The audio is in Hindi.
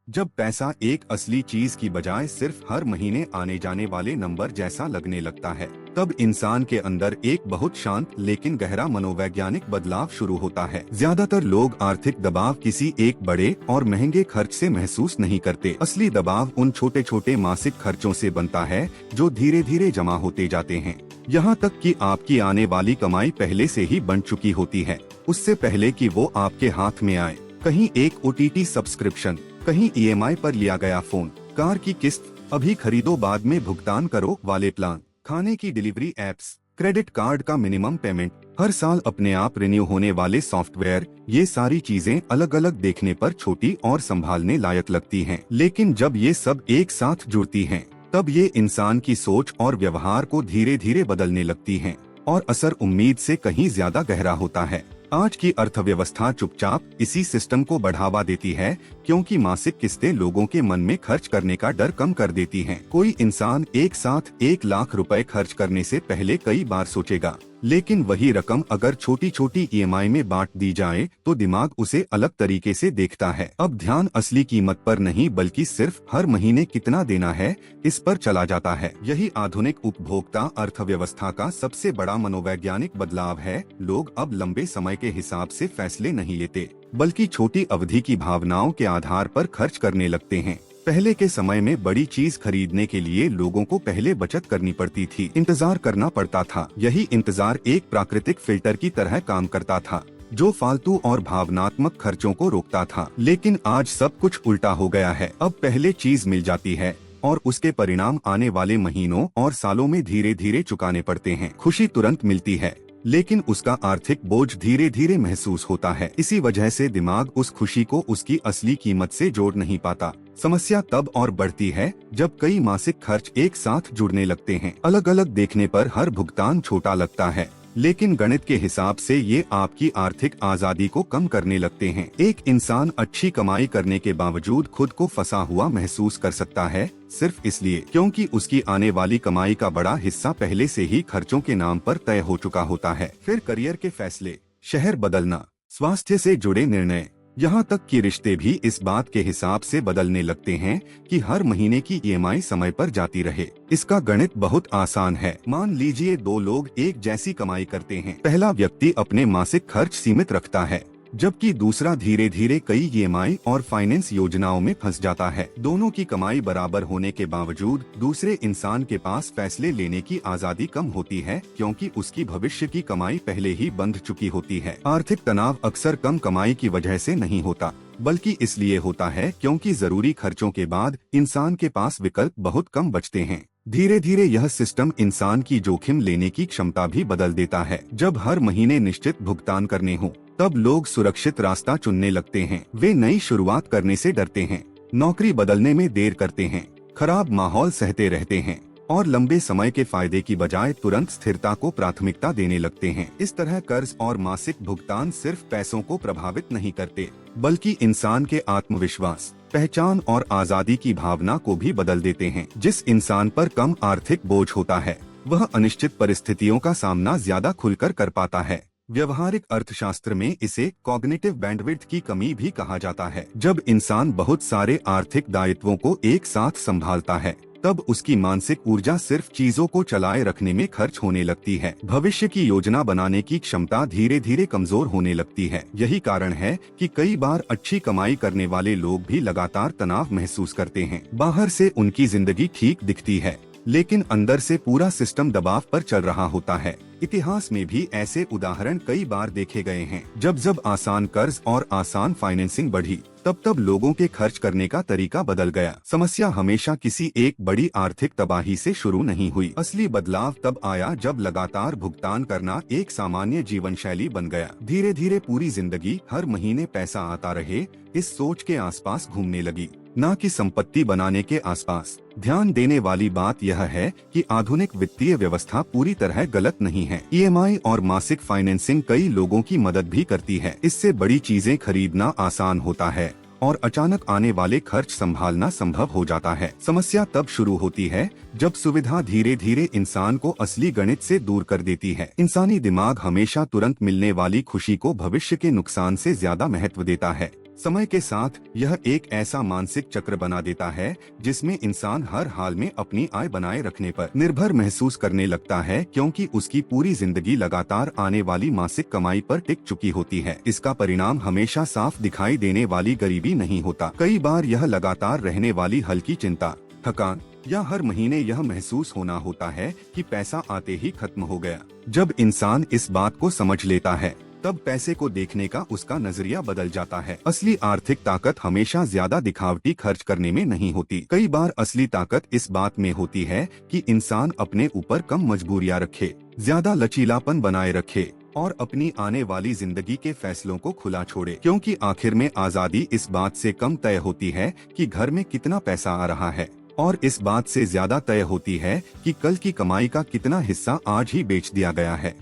जब पैसा एक असली चीज की बजाय सिर्फ हर महीने आने जाने वाले नंबर जैसा लगने लगता है, तब इंसान के अंदर एक बहुत शांत लेकिन गहरा मनोवैज्ञानिक बदलाव शुरू होता है। ज्यादातर लोग आर्थिक दबाव किसी एक बड़े और महंगे खर्च से महसूस नहीं करते। असली दबाव उन छोटे छोटे मासिक खर्चों से बनता है जो धीरे धीरे जमा होते जाते हैं, यहाँ तक कि आपकी आने वाली कमाई पहले से ही बन चुकी होती है, उससे पहले कि वो आपके हाथ में आए। कहीं एक OTT सब्सक्रिप्शन, कहीं EMI पर लिया गया फोन, कार की किस्त अभी खरीदो बाद में भुगतान करो वाले प्लान, खाने की डिलीवरी एप्स, क्रेडिट कार्ड का मिनिमम पेमेंट, हर साल अपने आप रिन्यू होने वाले सॉफ्टवेयर, ये सारी चीजें अलग अलग देखने पर छोटी और संभालने लायक लगती हैं, लेकिन जब ये सब एक साथ जुड़ती हैं, तब ये इंसान की सोच और व्यवहार को धीरे धीरे बदलने लगती हैं और असर उम्मीद से कहीं ज्यादा गहरा होता है। आज की अर्थव्यवस्था चुपचाप इसी सिस्टम को बढ़ावा देती है, क्योंकि मासिक किस्तें लोगों के मन में खर्च करने का डर कम कर देती हैं। कोई इंसान एक साथ 1 लाख रुपए खर्च करने से पहले कई बार सोचेगा, लेकिन वही रकम अगर छोटी छोटी EMI में बांट दी जाए तो दिमाग उसे अलग तरीके से देखता है। अब ध्यान असली कीमत पर नहीं बल्कि सिर्फ हर महीने कितना देना है, इस पर चला जाता है। यही आधुनिक उपभोक्ता अर्थव्यवस्था का सबसे बड़ा मनोवैज्ञानिक बदलाव है। लोग अब लंबे समय के हिसाब से फैसले नहीं लेते, बल्कि छोटी अवधि की भावनाओं के आधार पर खर्च करने लगते हैं। पहले के समय में बड़ी चीज खरीदने के लिए लोगों को पहले बचत करनी पड़ती थी, इंतजार करना पड़ता था। यही इंतजार एक प्राकृतिक फिल्टर की तरह काम करता था, जो फालतू और भावनात्मक खर्चों को रोकता था। लेकिन आज सब कुछ उल्टा हो गया है। अब पहले चीज मिल जाती है और उसके परिणाम आने वाले महीनों और सालों में धीरे धीरे चुकाने पड़ते हैं। खुशी तुरंत मिलती है, लेकिन उसका आर्थिक बोझ धीरे धीरे महसूस होता है। इसी वजह से दिमाग उस खुशी को उसकी असली कीमत से जोड़ नहीं पाता। समस्या तब और बढ़ती है जब कई मासिक खर्च एक साथ जुड़ने लगते हैं। अलग अलग देखने पर हर भुगतान छोटा लगता है, लेकिन गणित के हिसाब से ये आपकी आर्थिक आजादी को कम करने लगते हैं। एक इंसान अच्छी कमाई करने के बावजूद खुद को फंसा हुआ महसूस कर सकता है, सिर्फ इसलिए क्योंकि उसकी आने वाली कमाई का बड़ा हिस्सा पहले से ही खर्चों के नाम पर तय हो चुका होता है। फिर करियर के फैसले, शहर बदलना, स्वास्थ्य से जुड़े निर्णय, यहाँ तक कि रिश्ते भी इस बात के हिसाब से बदलने लगते हैं कि हर महीने की EMI समय पर जाती रहे। इसका गणित बहुत आसान है। मान लीजिए 2 लोग एक जैसी कमाई करते हैं। पहला व्यक्ति अपने मासिक खर्च सीमित रखता है, जबकि दूसरा धीरे धीरे कई EMI और फाइनेंस योजनाओं में फंस जाता है। दोनों की कमाई बराबर होने के बावजूद दूसरे इंसान के पास फैसले लेने की आजादी कम होती है, क्योंकि उसकी भविष्य की कमाई पहले ही बंध चुकी होती है। आर्थिक तनाव अक्सर कम कमाई की वजह से नहीं होता, बल्कि इसलिए होता है क्योंकि जरूरी खर्चों के बाद इंसान के पास विकल्प बहुत कम बचते हैं। धीरे धीरे यह सिस्टम इंसान की जोखिम लेने की क्षमता भी बदल देता है। जब हर महीने निश्चित भुगतान करने हो, तब लोग सुरक्षित रास्ता चुनने लगते हैं। वे नई शुरुआत करने से डरते हैं, नौकरी बदलने में देर करते हैं, खराब माहौल सहते रहते हैं और लंबे समय के फायदे की बजाय तुरंत स्थिरता को प्राथमिकता देने लगते हैं। इस तरह कर्ज और मासिक भुगतान सिर्फ पैसों को प्रभावित नहीं करते, बल्कि इंसान के आत्मविश्वास, पहचान और आजादी की भावना को भी बदल देते हैं। जिस इंसान पर कम आर्थिक बोझ होता है, वह अनिश्चित परिस्थितियों का सामना ज्यादा खुलकर कर पाता है। व्यवहारिक अर्थशास्त्र में इसे कॉग्निटिव बैंडविड्थ की कमी भी कहा जाता है। जब इंसान बहुत सारे आर्थिक दायित्वों को एक साथ संभालता है, तब उसकी मानसिक ऊर्जा सिर्फ चीजों को चलाए रखने में खर्च होने लगती है। भविष्य की योजना बनाने की क्षमता धीरे धीरे कमजोर होने लगती है। यही कारण है कि कई बार अच्छी कमाई करने वाले लोग भी लगातार तनाव महसूस करते हैं। बाहर से उनकी जिंदगी ठीक दिखती है, लेकिन अंदर से पूरा सिस्टम दबाव पर चल रहा होता है। इतिहास में भी ऐसे उदाहरण कई बार देखे गए हैं। जब जब आसान कर्ज और आसान फाइनेंसिंग बढ़ी, तब तब लोगों के खर्च करने का तरीका बदल गया। समस्या हमेशा किसी एक बड़ी आर्थिक तबाही से शुरू नहीं हुई। असली बदलाव तब आया जब लगातार भुगतान करना एक सामान्य जीवन शैली बन गया। धीरे धीरे पूरी जिंदगी हर महीने पैसा आता रहे, इस सोच के आसपास घूमने लगी, न कि संपत्ति बनाने के आसपास। ध्यान देने वाली बात यह है कि आधुनिक वित्तीय व्यवस्था पूरी तरह गलत नहीं है। EMI और मासिक फाइनेंसिंग कई लोगों की मदद भी करती है। इससे बड़ी चीजें खरीदना आसान होता है और अचानक आने वाले खर्च संभालना संभव हो जाता है। समस्या तब शुरू होती है जब सुविधा धीरे धीरे इंसान को असली गणित से दूर कर देती है। इंसानी दिमाग हमेशा तुरंत मिलने वाली खुशी को भविष्य के नुकसान से ज्यादा महत्व देता है। समय के साथ यह एक ऐसा मानसिक चक्र बना देता है जिसमें इंसान हर हाल में अपनी आय बनाए रखने पर निर्भर महसूस करने लगता है, क्योंकि उसकी पूरी जिंदगी लगातार आने वाली मासिक कमाई पर टिक चुकी होती है। इसका परिणाम हमेशा साफ दिखाई देने वाली गरीबी नहीं होता। कई बार यह लगातार रहने वाली हल्की चिंता, थकान या हर महीने यह महसूस होना होता है कि पैसा आते ही खत्म हो गया। जब इंसान इस बात को समझ लेता है, तब पैसे को देखने का उसका नजरिया बदल जाता है। असली आर्थिक ताकत हमेशा ज्यादा दिखावटी खर्च करने में नहीं होती। कई बार असली ताकत इस बात में होती है कि इंसान अपने ऊपर कम मजबूरियां रखे, ज्यादा लचीलापन बनाए रखे और अपनी आने वाली जिंदगी के फैसलों को खुला छोड़े, क्योंकि आखिर में आजादी इस बात से कम तय होती है कि घर में कितना पैसा आ रहा है, और इस बात से ज्यादा तय होती है कि कल की कमाई का कितना हिस्सा आज ही बेच दिया गया है।